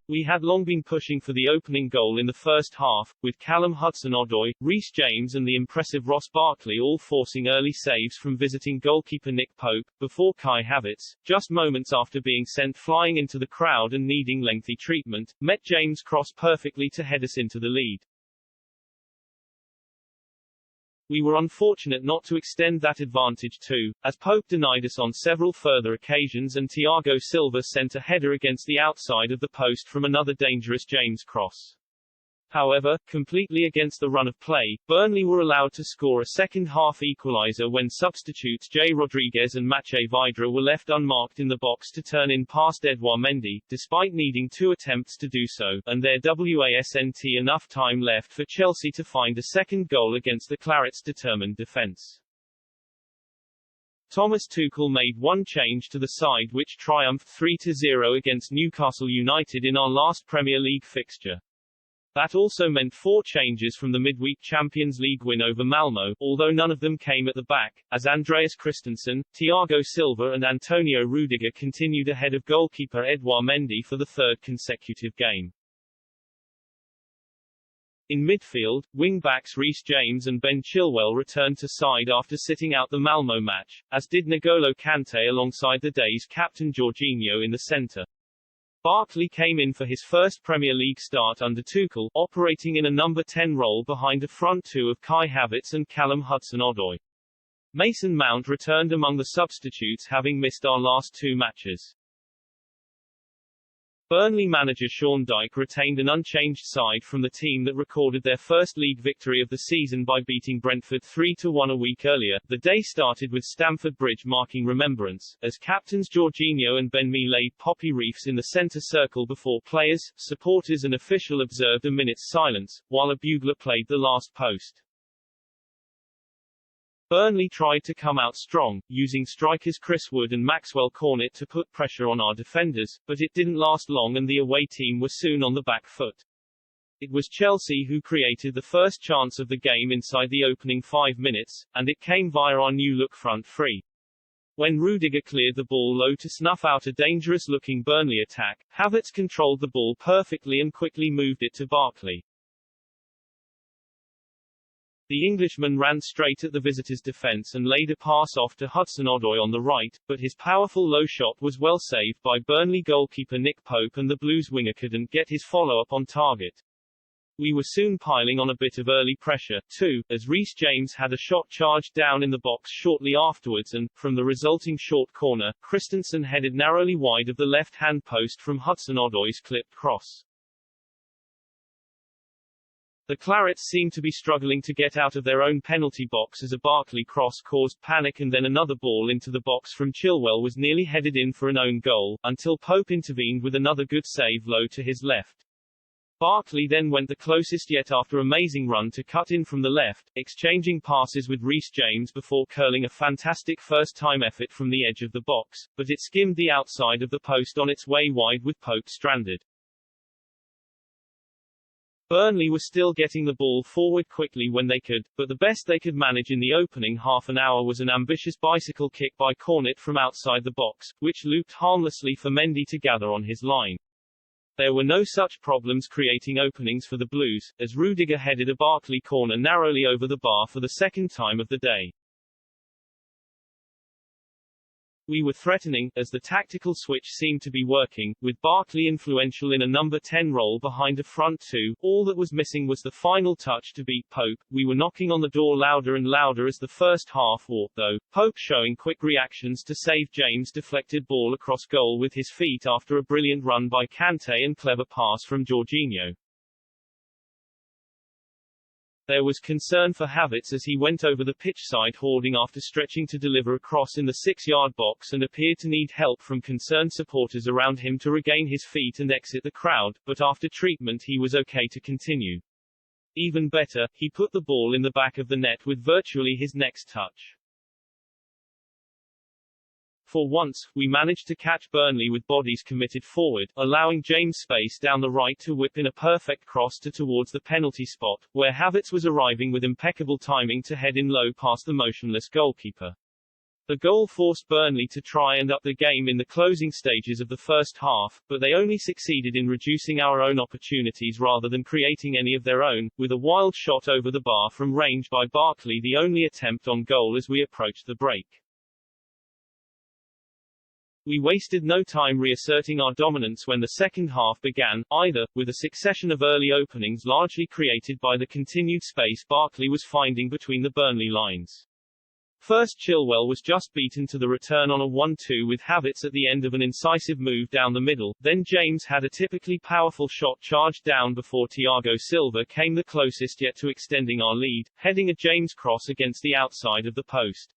We had long been pushing for the opening goal in the first half, with Callum Hudson-Odoi, Reece James and the impressive Ross Barkley all forcing early saves from visiting goalkeeper Nick Pope, before Kai Havertz, just moments after being sent flying into the crowd and needing lengthy treatment, met James' cross perfectly to head us into the lead. We were unfortunate not to extend that advantage too, as Pope denied us on several further occasions and Thiago Silva sent a header against the outside of the post from another dangerous James cross. However, completely against the run of play, Burnley were allowed to score a second-half equaliser when substitutes Jay Rodriguez and Maciej Vydra were left unmarked in the box to turn in past Edouard Mendy, despite needing 2 attempts to do so, and there wasn't enough time left for Chelsea to find a second goal against the Clarets' determined defence. Thomas Tuchel made one change to the side which triumphed 3-0 against Newcastle United in our last Premier League fixture. That also meant 4 changes from the midweek Champions League win over Malmo, although none of them came at the back, as Andreas Christensen, Thiago Silva and Antonio Rudiger continued ahead of goalkeeper Edouard Mendy for the 3rd consecutive game. In midfield, wing-backs Reece James and Ben Chilwell returned to side after sitting out the Malmo match, as did N'Golo Kante alongside the day's captain Jorginho in the centre. Barkley came in for his first Premier League start under Tuchel, operating in a number 10 role behind a front 2 of Kai Havertz and Callum Hudson-Odoi. Mason Mount returned among the substitutes having missed our last 2 matches. Burnley manager Sean Dyche retained an unchanged side from the team that recorded their first league victory of the season by beating Brentford 3-1 a week earlier. The day started with Stamford Bridge marking remembrance, as captains Jorginho and Ben Mee laid poppy wreaths in the centre circle before players, supporters and official observed a minute's silence, while a bugler played the last post. Burnley tried to come out strong, using strikers Chris Wood and Maxwell Cornet to put pressure on our defenders, but it didn't last long and the away team were soon on the back foot. It was Chelsea who created the first chance of the game inside the opening 5 minutes, and it came via our new-look front 3. When Rudiger cleared the ball low to snuff out a dangerous-looking Burnley attack, Havertz controlled the ball perfectly and quickly moved it to Barkley. The Englishman ran straight at the visitors' defence and laid a pass off to Hudson-Odoi on the right, but his powerful low shot was well saved by Burnley goalkeeper Nick Pope and the Blues winger couldn't get his follow-up on target. We were soon piling on a bit of early pressure, too, as Reece James had a shot charged down in the box shortly afterwards and, from the resulting short corner, Christensen headed narrowly wide of the left-hand post from Hudson-Odoi's clipped cross. The Clarets seemed to be struggling to get out of their own penalty box as a Barkley cross caused panic and then another ball into the box from Chilwell was nearly headed in for an own goal, until Pope intervened with another good save low to his left. Barkley then went the closest yet after amazing run to cut in from the left, exchanging passes with Reece James before curling a fantastic first-time effort from the edge of the box, but it skimmed the outside of the post on its way wide with Pope stranded. Burnley were still getting the ball forward quickly when they could, but the best they could manage in the opening half an hour was an ambitious bicycle kick by Cornet from outside the box, which looped harmlessly for Mendy to gather on his line. There were no such problems creating openings for the Blues, as Rudiger headed a Barkley corner narrowly over the bar for the second time of the day. We were threatening, as the tactical switch seemed to be working, with Barkley influential in a number 10 role behind a front 2. All that was missing was the final touch to beat Pope. We were knocking on the door louder and louder as the first half wore, though, Pope showing quick reactions to save James' deflected ball across goal with his feet after a brilliant run by Kante and clever pass from Jorginho. There was concern for Havertz as he went over the pitch side hoarding after stretching to deliver a cross in the 6-yard box and appeared to need help from concerned supporters around him to regain his feet and exit the crowd, but after treatment he was okay to continue. Even better, he put the ball in the back of the net with virtually his next touch. For once, we managed to catch Burnley with bodies committed forward, allowing James space down the right to whip in a perfect cross towards the penalty spot, where Havertz was arriving with impeccable timing to head in low past the motionless goalkeeper. The goal forced Burnley to try and up the game in the closing stages of the first half, but they only succeeded in reducing our own opportunities rather than creating any of their own, with a wild shot over the bar from range by Barkley the only attempt on goal as we approached the break. We wasted no time reasserting our dominance when the second half began, either, with a succession of early openings largely created by the continued space Barkley was finding between the Burnley lines. First Chilwell was just beaten to the return on a 1-2 with Havertz at the end of an incisive move down the middle, then James had a typically powerful shot charged down before Thiago Silva came the closest yet to extending our lead, heading a James cross against the outside of the post.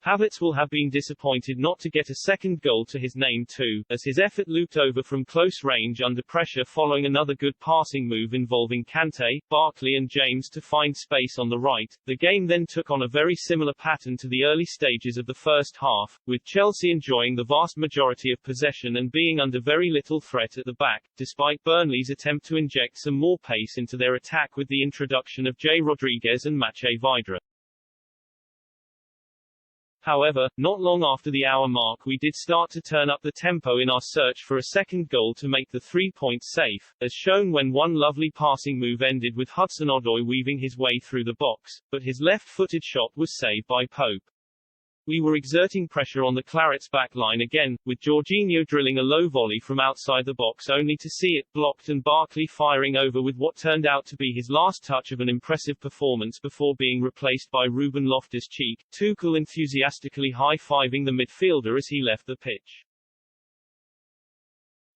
Havertz will have been disappointed not to get a second goal to his name too, as his effort looped over from close range under pressure following another good passing move involving Kante, Barkley and James to find space on the right. The game then took on a very similar pattern to the early stages of the first half, with Chelsea enjoying the vast majority of possession and being under very little threat at the back, despite Burnley's attempt to inject some more pace into their attack with the introduction of J. Rodriguez and Maciej Vydra. However, not long after the hour mark we did start to turn up the tempo in our search for a second goal to make the 3 points safe, as shown when one lovely passing move ended with Hudson-Odoi weaving his way through the box, but his left-footed shot was saved by Pope. We were exerting pressure on the Clarets' back line again, with Jorginho drilling a low volley from outside the box only to see it blocked and Barkley firing over with what turned out to be his last touch of an impressive performance before being replaced by Ruben Loftus-Cheek, Tuchel enthusiastically high-fiving the midfielder as he left the pitch.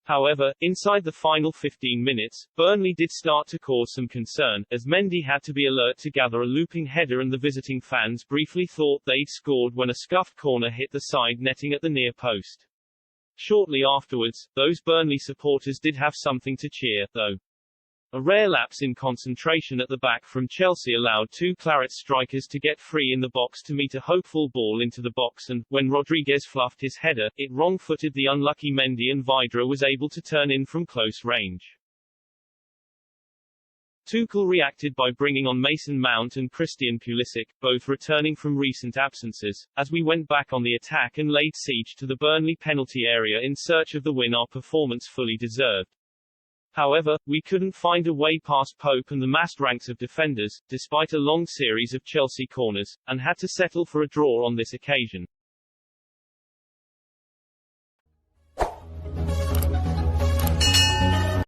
However, inside the final 15 minutes, Burnley did start to cause some concern, as Mendy had to be alert to gather a looping header and the visiting fans briefly thought they'd scored when a scuffed corner hit the side netting at the near post. Shortly afterwards, those Burnley supporters did have something to cheer, though. A rare lapse in concentration at the back from Chelsea allowed two Clarets strikers to get free in the box to meet a hopeful ball into the box and, when Rodriguez fluffed his header, it wrong-footed the unlucky Mendy and Vydra was able to turn in from close range. Tuchel reacted by bringing on Mason Mount and Christian Pulisic, both returning from recent absences, as we went back on the attack and laid siege to the Burnley penalty area in search of the win our performance fully deserved. However, we couldn't find a way past Pope and the massed ranks of defenders, despite a long series of Chelsea corners, and had to settle for a draw on this occasion.